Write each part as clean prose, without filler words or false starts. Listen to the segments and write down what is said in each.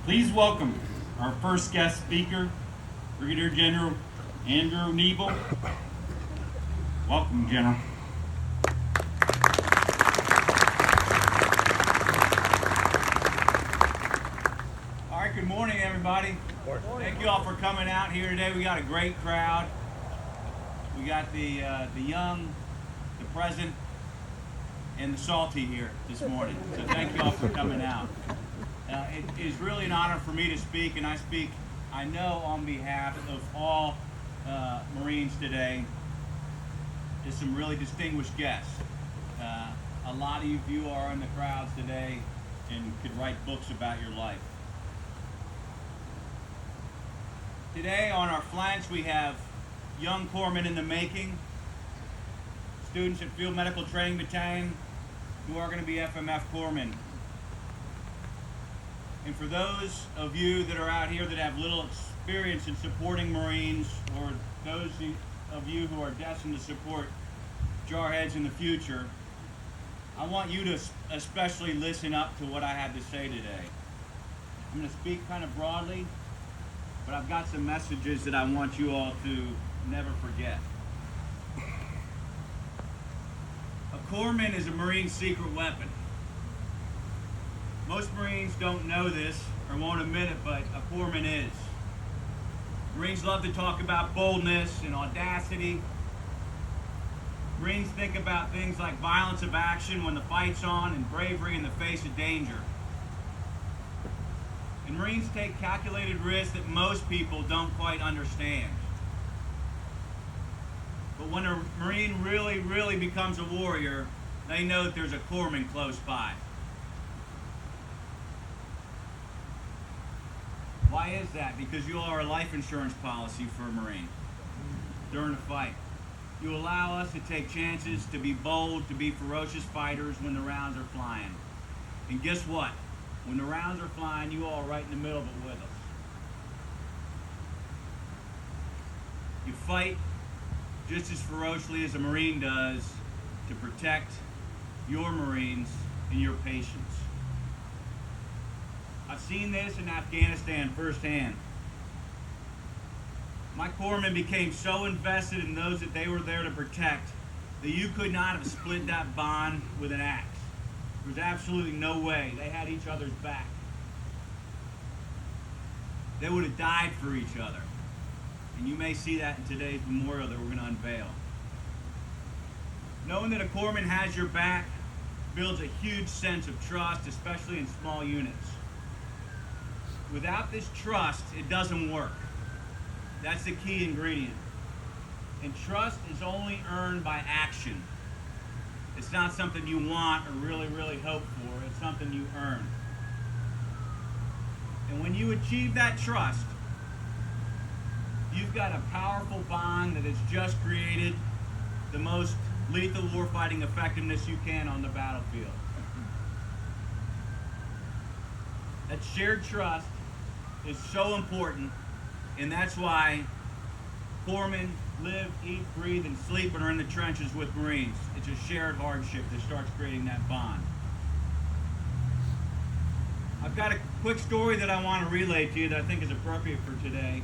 Please welcome our first guest speaker, Brigadier General Andrew Neibel. Welcome, General. All right, good morning, everybody. Thank you all for coming out here today. We got a great crowd. We got the young, the present, and the salty here this morning. So thank you all for coming out. It is really an honor for me to speak, and I know, on behalf of all Marines today. There's some really distinguished guests. A lot of you are in the crowds today and could write books about your life. Today on our flanks we have young corpsmen in the making, students at Field Medical Training Battalion who are going to be FMF corpsmen. And for those of you that are out here that have little experience in supporting Marines, or those of you who are destined to support jarheads in the future, I want you to especially listen up to what I have to say today. I'm going to speak kind of broadly, but I've got some messages that I want you all to never forget. A corpsman is a Marine secret weapon. Most Marines don't know this or won't admit it, but a corpsman is. Marines love to talk about boldness and audacity. Marines think about things like violence of action when the fight's on and bravery in the face of danger. And Marines take calculated risks that most people don't quite understand. But when a Marine really becomes a warrior, they know that there's a corpsman close by. Why is that? Because you are a life insurance policy for a Marine during a fight. You allow us to take chances, to be bold, to be ferocious fighters when the rounds are flying. And guess what? When the rounds are flying, you all are right in the middle of it with us. You fight just as ferociously as a Marine does to protect your Marines and your patients. I've seen this in Afghanistan firsthand. My corpsmen became so invested in those that they were there to protect that you could not have split that bond with an axe. There was absolutely no way. They had each other's back. They would have died for each other. And you may see that in today's memorial that we're going to unveil. Knowing that a corpsman has your back builds a huge sense of trust, especially in small units. Without this trust, it doesn't work. That's the key ingredient. And trust is only earned by action. It's not something you want or really hope for. It's something you earn. And when you achieve that trust, you've got a powerful bond that has just created the most lethal warfighting effectiveness you can on the battlefield. That shared trust is so important, and that's why corpsmen live, eat, breathe, and sleep and are in the trenches with Marines. It's a shared hardship that starts creating that bond. I've got a quick story that I want to relay to you that I think is appropriate for today.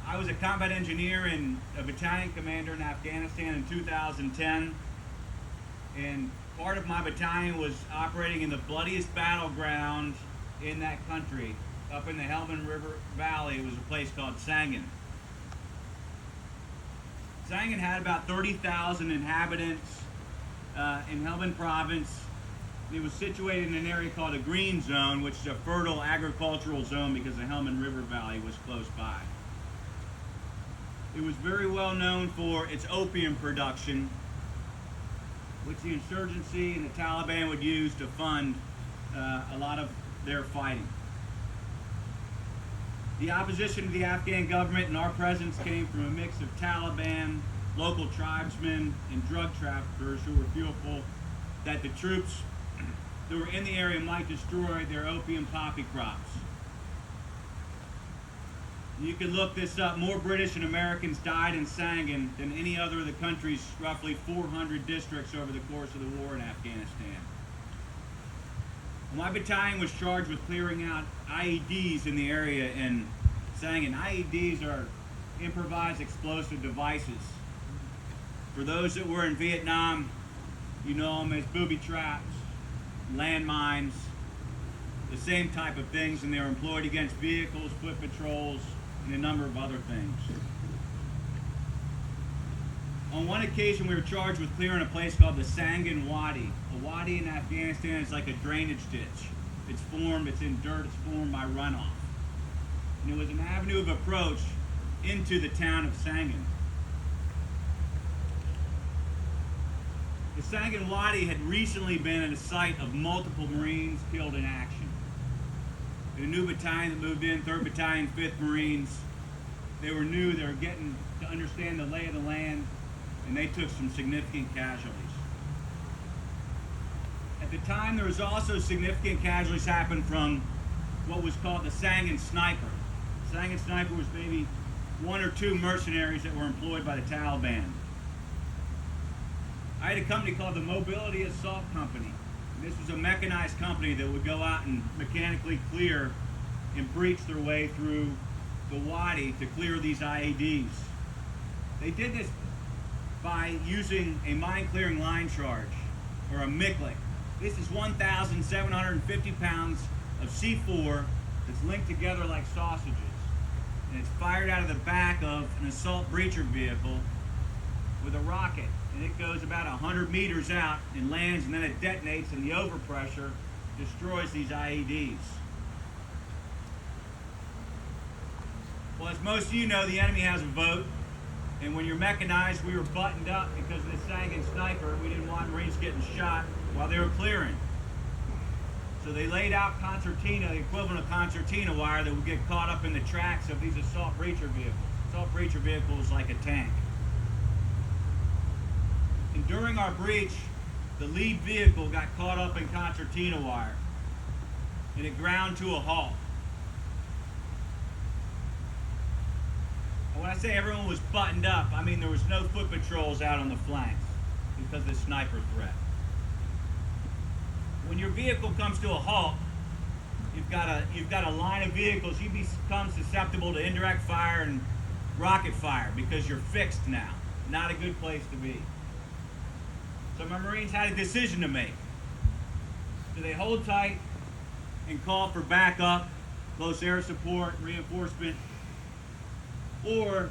I was a combat engineer and a battalion commander in Afghanistan in 2010, and part of my battalion was operating in the bloodiest battleground in that country, up in the Helmand River Valley. It was a place called Sangin. Sangin had about 30,000 inhabitants in Helmand province. It was situated in an area called a green zone, which is a fertile agricultural zone because the Helmand River Valley was close by. It was very well known for its opium production, which the insurgency and the Taliban would use to fund a lot of their fighting. The opposition to the Afghan government and our presence came from a mix of Taliban, local tribesmen, and drug traffickers who were fearful that the troops that were in the area might destroy their opium poppy crops. You can look this up. More British and Americans died in Sangin than any other of the country's roughly 400 districts over the course of the war in Afghanistan. My battalion was charged with clearing out IEDs in the area in Sangin. IEDs are improvised explosive devices. For those that were in Vietnam, you know them as booby traps, landmines, the same type of things, and they're employed against vehicles, foot patrols, and a number of other things. On one occasion, we were charged with clearing a place called the Sangin Wadi. A wadi in Afghanistan is like a drainage ditch. It's in dirt, it's formed by runoff. And it was an avenue of approach into the town of Sangin. The Sangin Wadi had recently been at a site of multiple Marines killed in action. The new battalion that moved in, 3rd Battalion, 5th Marines, they were new, they were getting to understand the lay of the land, and they took some significant casualties. At the time, there was also significant casualties happened from what was called the Sangin Sniper. The Sangin Sniper was maybe 1 or 2 mercenaries that were employed by the Taliban. I had a company called the Mobility Assault Company. This was a mechanized company that would go out and mechanically clear and breach their way through the wadi to clear these IEDs. They did this by using a mine clearing line charge, or a MICLIC. This is 1,750 pounds of C4 that's linked together like sausages. And it's fired out of the back of an assault breacher vehicle with a rocket. And it goes about 100 meters out and lands, and then it detonates, and the overpressure destroys these IEDs. Well, as most of you know, the enemy has a vote, and when you're mechanized, we were buttoned up because of the Sangin Sniper. We didn't want Marines getting shot while they were clearing. So they laid out concertina, the equivalent of concertina wire that would get caught up in the tracks of these assault breacher vehicles. Assault breacher vehicle is like a tank. And during our breach, the lead vehicle got caught up in concertina wire, and it ground to a halt. And when I say everyone was buttoned up, I mean there was no foot patrols out on the flanks because of the sniper threat. When your vehicle comes to a halt, you've got a line of vehicles. You become susceptible to indirect fire and rocket fire because you're fixed now. Not a good place to be. So my Marines had a decision to make. Do they hold tight and call for backup, close air support, reinforcement, or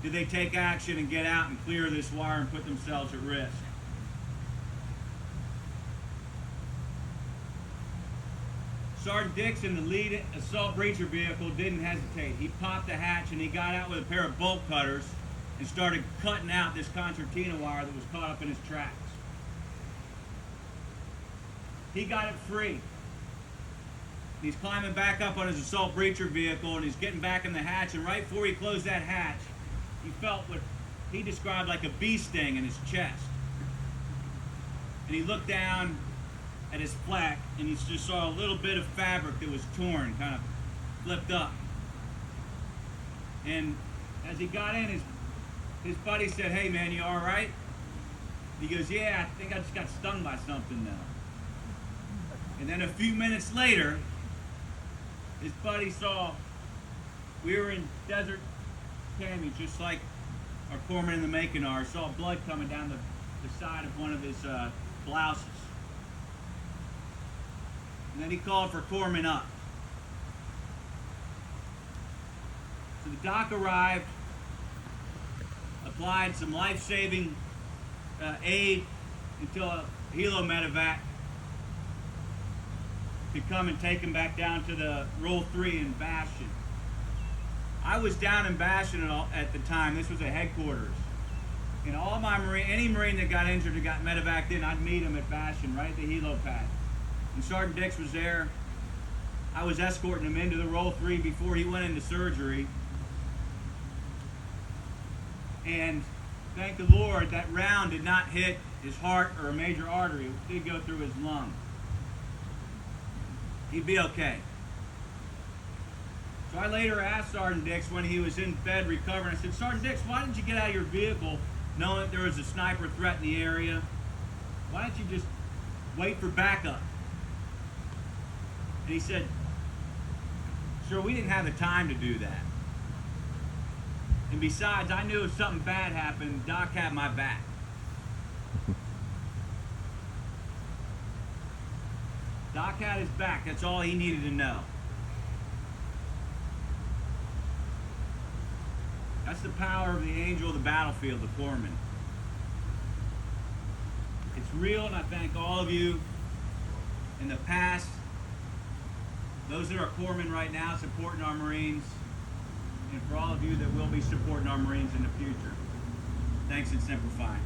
do they take action and get out and clear this wire and put themselves at risk? Sergeant Dixon, the lead assault breacher vehicle, didn't hesitate. He popped the hatch and he got out with a pair of bolt cutters and started cutting out this concertina wire that was caught up in his tracks. He got it free. He's climbing back up on his assault breacher vehicle, and he's getting back in the hatch, and right before he closed that hatch, he felt what he described like a bee sting in his chest. And he looked down at his flak, and he just saw a little bit of fabric that was torn, kind of flipped up. And as he got in, his buddy said, "Hey man, you all right?" He goes, "Yeah, I think I just got stung by something now." And then a few minutes later, his buddy saw we were in desert cami, just like our corpsman in the making are. Saw blood coming down the side of one of his blouses. And then he called for corpsman up. So the doc arrived, applied some life-saving aid until a helo medevac could come and take him back down to the Roll 3 in Bastion. I was down in Bastion at the time. This was at headquarters. And all my any Marine that got injured or got medevaced in, I'd meet him at Bastion, right at the helo pad. And Sergeant Dix was there. I was escorting him into the Roll 3 before he went into surgery. And thank the Lord, that round did not hit his heart or a major artery. It did go through his lung. He'd be okay. So I later asked Sergeant Dix when he was in bed recovering, I said, "Sergeant Dix, why didn't you get out of your vehicle knowing that there was a sniper threat in the area? Why didn't you just wait for backup?" And he said, sir, we didn't have the time to do that. And besides, I knew if something bad happened, Doc had my back. Doc had his back. That's all he needed to know. That's the power of the angel of the battlefield, the corpsman. It's real, and I thank all of you in the past, those that are corpsmen right now supporting our Marines, and for all of you that will be supporting our Marines in the future. Thanks and simplifying.